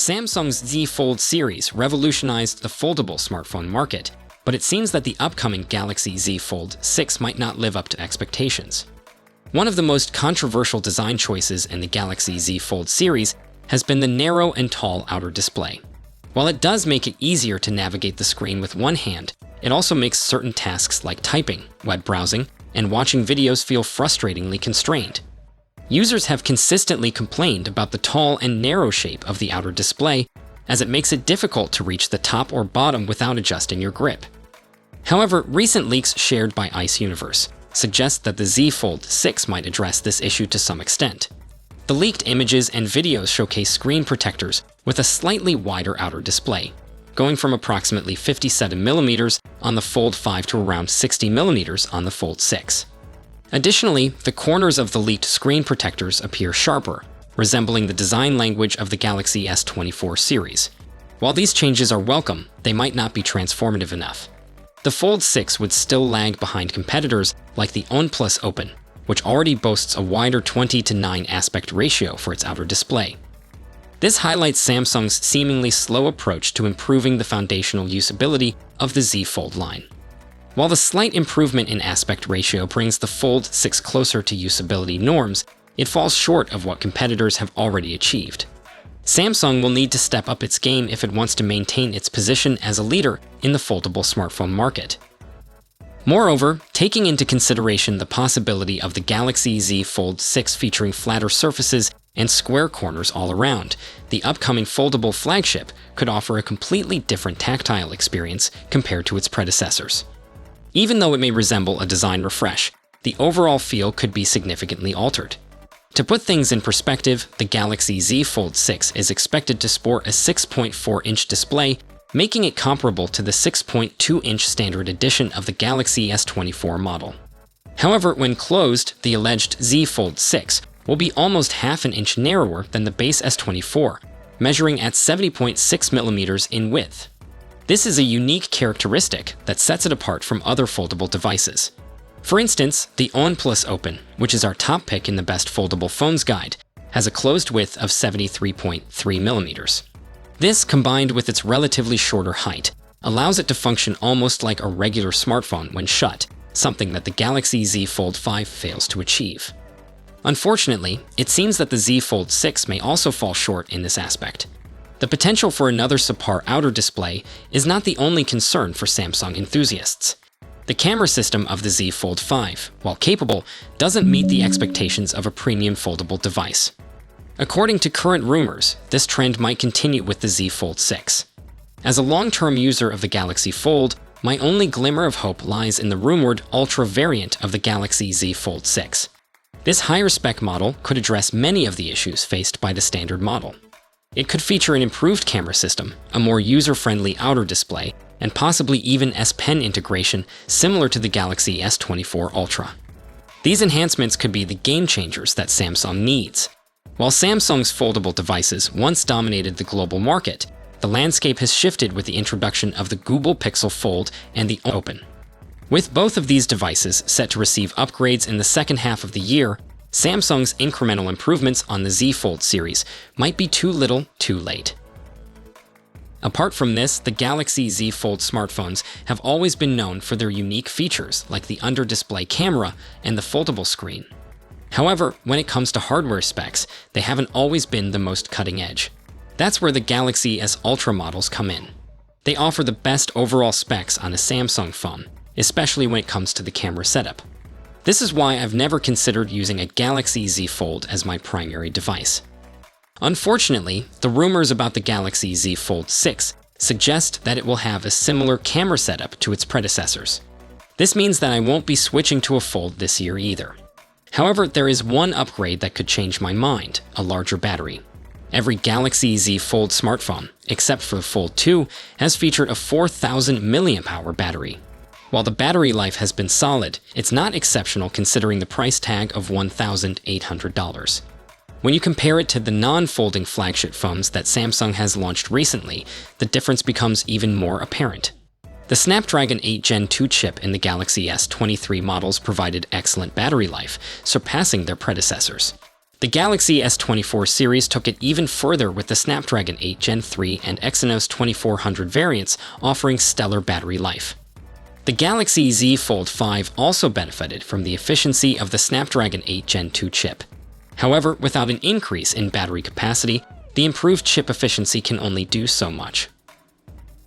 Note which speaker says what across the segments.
Speaker 1: Samsung's Z Fold series revolutionized the foldable smartphone market, but it seems that the upcoming Galaxy Z Fold 6 might not live up to expectations. One of the most controversial design choices in the Galaxy Z Fold series has been the narrow and tall outer display. While it does make it easier to navigate the screen with one hand, it also makes certain tasks like typing, web browsing, and watching videos feel frustratingly constrained. Users have consistently complained about the tall and narrow shape of the outer display, as it makes it difficult to reach the top or bottom without adjusting your grip. However, recent leaks shared by Ice Universe suggest that the Z Fold 6 might address this issue to some extent. The leaked images and videos showcase screen protectors with a slightly wider outer display, going from approximately 57mm on the Fold 5 to around 60mm on the Fold 6. Additionally, the corners of the leaked screen protectors appear sharper, resembling the design language of the Galaxy S24 series. While these changes are welcome, they might not be transformative enough. The Fold 6 would still lag behind competitors like the OnePlus Open, which already boasts a wider 20:9 aspect ratio for its outer display. This highlights Samsung's seemingly slow approach to improving the foundational usability of the Z Fold line. While the slight improvement in aspect ratio brings the Fold 6 closer to usability norms, it falls short of what competitors have already achieved. Samsung will need to step up its game if it wants to maintain its position as a leader in the foldable smartphone market. Moreover, taking into consideration the possibility of the Galaxy Z Fold 6 featuring flatter surfaces and square corners all around, the upcoming foldable flagship could offer a completely different tactile experience compared to its predecessors. Even though it may resemble a design refresh, the overall feel could be significantly altered. To put things in perspective, the Galaxy Z Fold 6 is expected to sport a 6.4-inch display, making it comparable to the 6.2-inch standard edition of the Galaxy S24 model. However, when closed, the alleged Z Fold 6 will be almost half an inch narrower than the base S24, measuring at 70.6mm in width. This is a unique characteristic that sets it apart from other foldable devices. For instance, the OnePlus Open, which is our top pick in the Best Foldable Phones guide, has a closed width of 73.3mm. This, combined with its relatively shorter height, allows it to function almost like a regular smartphone when shut, something that the Galaxy Z Fold 5 fails to achieve. Unfortunately, it seems that the Z Fold 6 may also fall short in this aspect. The potential for another subpar outer display is not the only concern for Samsung enthusiasts. The camera system of the Z Fold 5, while capable, doesn't meet the expectations of a premium foldable device. According to current rumors, this trend might continue with the Z Fold 6. As a long-term user of the Galaxy Fold, my only glimmer of hope lies in the rumored Ultra variant of the Galaxy Z Fold 6. This higher-spec model could address many of the issues faced by the standard model. It could feature an improved camera system, a more user-friendly outer display, and possibly even S Pen integration similar to the Galaxy S24 Ultra. These enhancements could be the game-changers that Samsung needs. While Samsung's foldable devices once dominated the global market, the landscape has shifted with the introduction of the Google Pixel Fold and the Open. With both of these devices set to receive upgrades in the second half of the year, Samsung's incremental improvements on the Z Fold series might be too little, too late. Apart from this, the Galaxy Z Fold smartphones have always been known for their unique features like the under-display camera and the foldable screen. However, when it comes to hardware specs, they haven't always been the most cutting edge. That's where the Galaxy S Ultra models come in. They offer the best overall specs on a Samsung phone, especially when it comes to the camera setup. This is why I've never considered using a Galaxy Z Fold as my primary device. Unfortunately, the rumors about the Galaxy Z Fold 6 suggest that it will have a similar camera setup to its predecessors. This means that I won't be switching to a Fold this year either. However, there is one upgrade that could change my mind: a larger battery. Every Galaxy Z Fold smartphone, except for the Fold 2, has featured a 4,000 mAh battery. While the battery life has been solid, it's not exceptional considering the price tag of $1,800. When you compare it to the non-folding flagship phones that Samsung has launched recently, the difference becomes even more apparent. The Snapdragon 8 Gen 2 chip in the Galaxy S23 models provided excellent battery life, surpassing their predecessors. The Galaxy S24 series took it even further with the Snapdragon 8 Gen 3 and Exynos 2400 variants offering stellar battery life. The Galaxy Z Fold 5 also benefited from the efficiency of the Snapdragon 8 Gen 2 chip. However, without an increase in battery capacity, the improved chip efficiency can only do so much.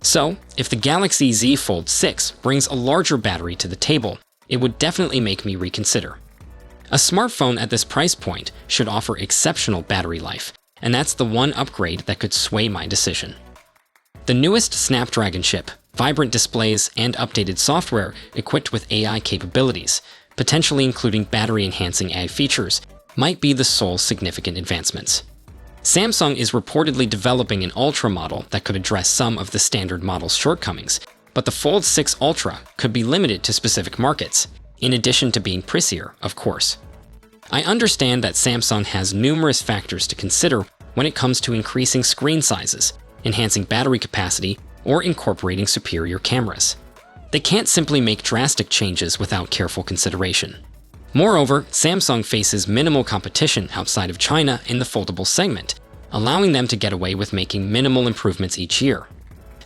Speaker 1: So, if the Galaxy Z Fold 6 brings a larger battery to the table, it would definitely make me reconsider. A smartphone at this price point should offer exceptional battery life, and that's the one upgrade that could sway my decision. The newest Snapdragon chip, vibrant displays, and updated software equipped with AI capabilities, potentially including battery-enhancing AI features, might be the sole significant advancements. Samsung is reportedly developing an Ultra model that could address some of the standard model's shortcomings, but the Fold 6 Ultra could be limited to specific markets, in addition to being pricier, of course. I understand that Samsung has numerous factors to consider when it comes to increasing screen sizes, enhancing battery capacity, or incorporating superior cameras. They can't simply make drastic changes without careful consideration. Moreover, Samsung faces minimal competition outside of China in the foldable segment, allowing them to get away with making minimal improvements each year.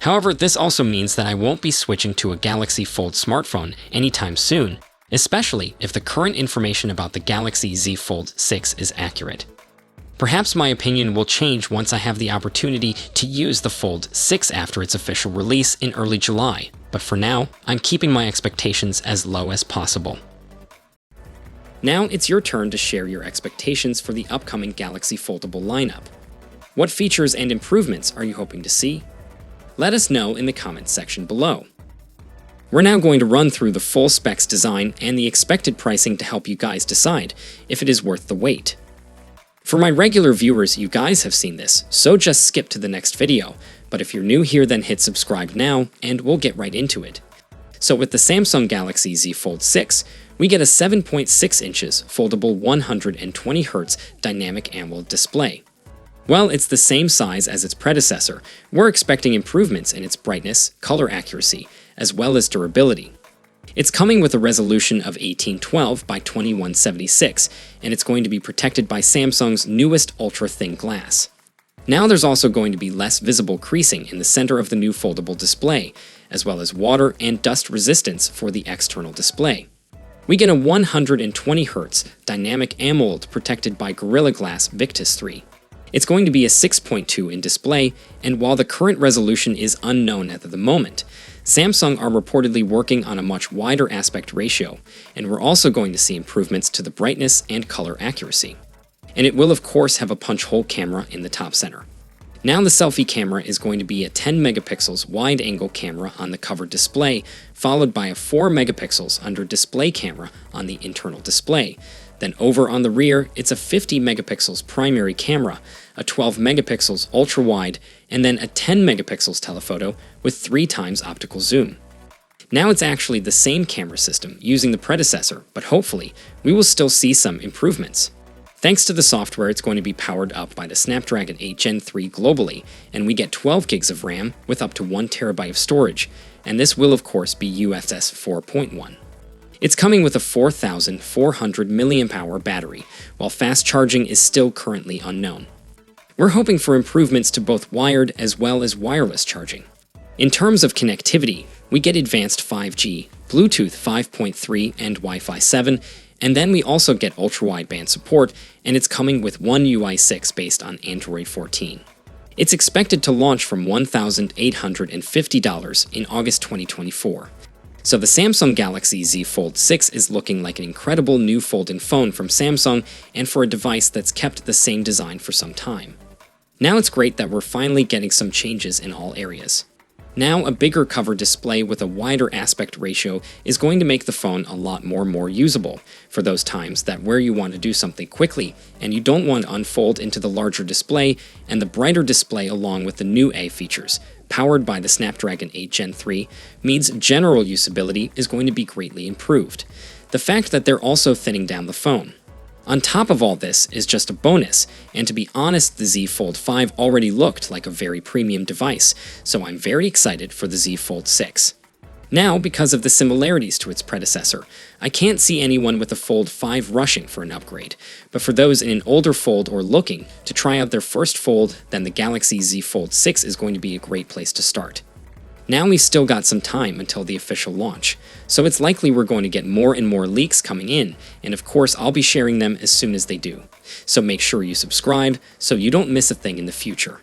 Speaker 1: However, this also means that I won't be switching to a Galaxy Fold smartphone anytime soon, especially if the current information about the Galaxy Z Fold 6 is accurate. Perhaps my opinion will change once I have the opportunity to use the Fold 6 after its official release in early July, but for now, I'm keeping my expectations as low as possible. Now it's your turn to share your expectations for the upcoming Galaxy Foldable lineup. What features and improvements are you hoping to see? Let us know in the comments section below. We're now going to run through the full specs design and the expected pricing to help you guys decide if it is worth the wait. For my regular viewers, you guys have seen this, so just skip to the next video, but if you're new here then hit subscribe now and we'll get right into it. So with the Samsung Galaxy Z Fold 6, we get a 7.6 inches foldable 120Hz dynamic AMOLED display. While it's the same size as its predecessor, we're expecting improvements in its brightness, color accuracy, as well as durability. It's coming with a resolution of 1812 by 2176, and it's going to be protected by Samsung's newest ultra-thin glass. Now there's also going to be less visible creasing in the center of the new foldable display, as well as water and dust resistance for the external display. We get a 120Hz dynamic AMOLED protected by Gorilla Glass Victus 3. It's going to be a 6.2 in display, and while the current resolution is unknown at the moment, Samsung are reportedly working on a much wider aspect ratio, and we're also going to see improvements to the brightness and color accuracy. And it will of course have a punch hole camera in the top center. Now the selfie camera is going to be a 10 megapixels wide-angle camera on the covered display, followed by a 4 megapixels under display camera on the internal display. Then over on the rear, it's a 50 megapixels primary camera, a 12 megapixels ultra-wide, and then a 10 megapixels telephoto with 3 times optical zoom. Now it's actually the same camera system using the predecessor, but hopefully, we will still see some improvements. Thanks to the software, it's going to be powered up by the Snapdragon 8 Gen 3 globally, and we get 12 gigs of RAM with up to 1 terabyte of storage, and this will of course be UFS 4.1. It's coming with a 4,400 mAh battery, while fast charging is still currently unknown. We're hoping for improvements to both wired as well as wireless charging. In terms of connectivity, we get advanced 5G, Bluetooth 5.3 and Wi-Fi 7, and then we also get ultra-wideband support, and it's coming with One UI 6 based on Android 14. It's expected to launch from $1,850 in August 2024. So the Samsung Galaxy Z Fold 6 is looking like an incredible new fold-in phone from Samsung, and for a device that's kept the same design for some time. Now it's great that we're finally getting some changes in all areas. Now, a bigger cover display with a wider aspect ratio is going to make the phone a lot more usable for those times that where you want to do something quickly and you don't want to unfold into the larger display, and the brighter display along with the new A features, powered by the Snapdragon 8 Gen 3, means general usability is going to be greatly improved. The fact that they're also thinning down the phone. On top of all this is just a bonus, and to be honest, the Z Fold 5 already looked like a very premium device, so I'm very excited for the Z Fold 6. Now, because of the similarities to its predecessor, I can't see anyone with a Fold 5 rushing for an upgrade, but for those in an older Fold or looking to try out their first Fold, then the Galaxy Z Fold 6 is going to be a great place to start. Now we've still got some time until the official launch, so it's likely we're going to get more and more leaks coming in, and of course I'll be sharing them as soon as they do. So make sure you subscribe so you don't miss a thing in the future.